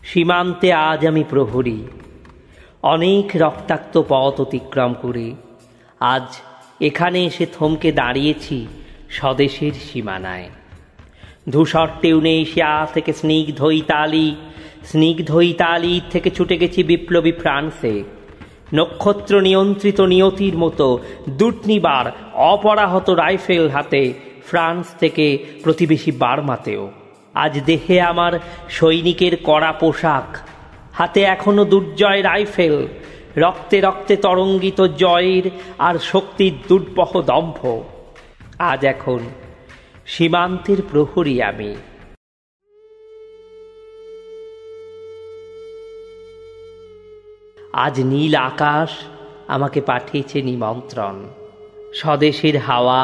সীমান্তে আজ আমি প্রহরী, অনেক রক্তাক্ত পথ অতিক্রম করে আজ এখানে এসে থমকে দাঁড়িয়েছি স্বদেশের সীমানায়। ধূসর টিউনেশিয়া থেকে স্নিগ্ধ ইতালি থেকে ছুটে গেছি বিপ্লবী ফ্রান্সে, নক্ষত্র নিয়ন্ত্রিত নিয়তির মতো দুর্নিবার অপরাহত রাইফেল হাতে ফ্রান্স থেকে প্রতিবেশী বার্মাতেও। আজ দেহে আমার সৈনিকের কড়া পোশাক, হাতে এখনো দুর্জয় রাইফেল, রক্তে রক্তে তরঙ্গিত জয়ের আর শক্তির দুর্বহ দম্ভ। আজ এখন সীমান্তের প্রহরী আমি। আজ নীল আকাশ আমাকে পাঠিয়েছে নিমন্ত্রণ, স্বদেশের হাওয়া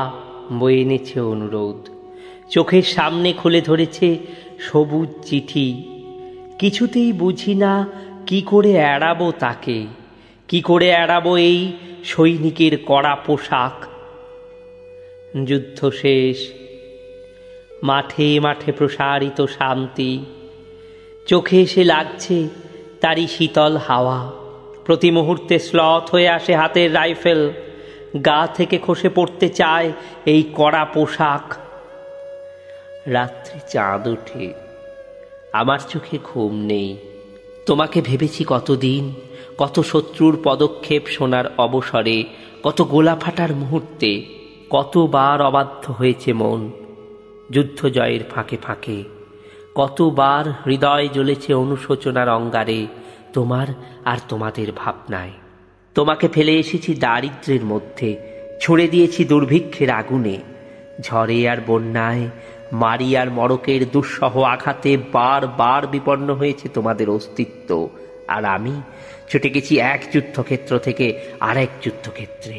বয়ে এনেছে অনুরোধ, চোখের সামনে খুলে ধরেছে সবুজ চিঠি। কিছুতেই বুঝি না কি করে এড়াবো তাকে, কি করে এড়াবো এই সৈনিকের কড়া পোশাক। যুদ্ধ শেষ, মাঠে মাঠে প্রসারিত শান্তি, চোখে এসে লাগছে তারই শীতল হাওয়া। প্রতি মুহূর্তে শ্লথ হয়ে আসে হাতের রাইফেল, গা থেকে খসে পড়তে চায় এই কড়া পোশাক। রাত্রি চাঁদ ওঠে, আমার চোখে ঘুম নেই। তোমাকে ভেবেছি কতদিন, কত শত্রুর পদক্ষেপ শোনার অবসরে, কত গোলা ফাটার মুহূর্তে, কতবার অবাধ্য হয়েছে মন যুদ্ধ জয়ের ফাঁকে ফাঁকে, কতবার হৃদয় জ্বলেছে অনুশোচনার অঙ্গারে তোমার আর তোমাদের ভাবনায়। তোমাকে ফেলে এসেছি দারিদ্র্যের মধ্যে, ছুঁড়ে দিয়েছি দুর্ভিক্ষের আগুনে, ঝড়ে আর বন্যায়, মারি আর মড়কের দুঃসহ আঘাতে বার বার বিপন্ন হয়েছে তোমাদের অস্তিত্ব। আর আমি ছুটে গেছি এক যুদ্ধক্ষেত্র থেকে আরেক যুদ্ধক্ষেত্রে।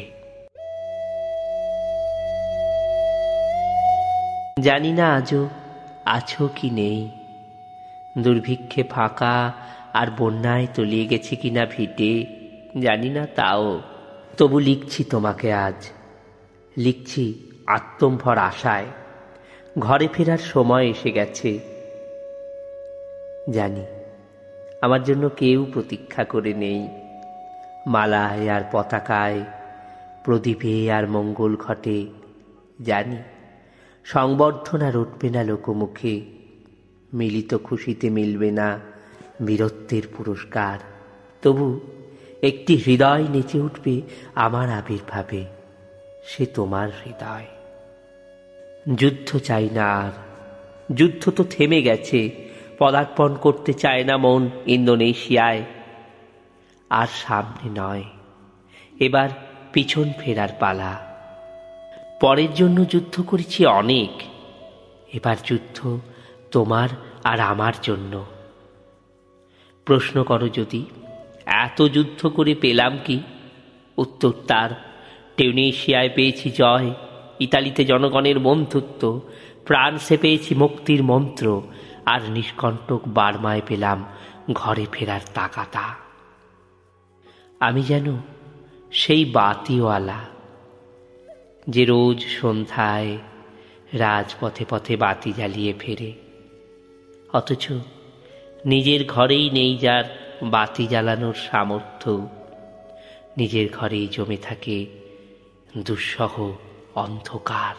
জানি না আজও আছো কি নেই, দুর্ভিক্ষে ফাঁকা আর বন্যায় তলিয়ে গেছি কিনা ভিটে, জানি না তাও। তবু লিখছি তোমাকে আজ, লিখছি আত্মম্ভর আশায়। ঘরে ফেরার সময় এসে গেছে, জানি আমার জন্য কেউ প্রতীক্ষা করে নেই। মালায় আর পতাকায়, প্রদীপে আর মঙ্গল ঘটে, জানি সংবর্ধনা রটবে না লোকমুখে, মিলিত খুশিতে মিলবে না বীরত্বের পুরস্কার। তবু একটি হৃদয় নেচে উঠবে আমার আবির্ভাবে, সে তোমার হৃদয়। যুদ্ধ চাই না আর, যুদ্ধ তো থেমে গেছে, পদার্পণ করতে চায় না মন ইন্দোনেশিয়ায়। আর সামনে নয়, এবার পিছন ফেরার পালা। পরের জন্য যুদ্ধ করেছি অনেক, এবার যুদ্ধ তোমার আর আমার জন্য। প্রশ্ন করো যদি এত যুদ্ধ করে পেলাম কি, উত্তর তার টিউনেশিয়ায় পেয়েছি জয়, ইতালিতে জনগণের বন্ধুত্ব, ফ্রান্সে পেয়েছি মুক্তির মন্ত্র, আর নিষ্কণ্টক বার্মায় পেলাম ঘরে ফেরার তাগাদা। আমি যেন সেই বাতিওয়ালা যে রোজ সন্ধ্যায় রাজপথে পথে বাতি জ্বালিয়ে ফেরে, অথচ নিজের ঘরেই নেই যার বাতি জ্বালানোর সামর্থ্য, নিজের ঘরেই জমে থাকে দুঃসহ অন্ধকার।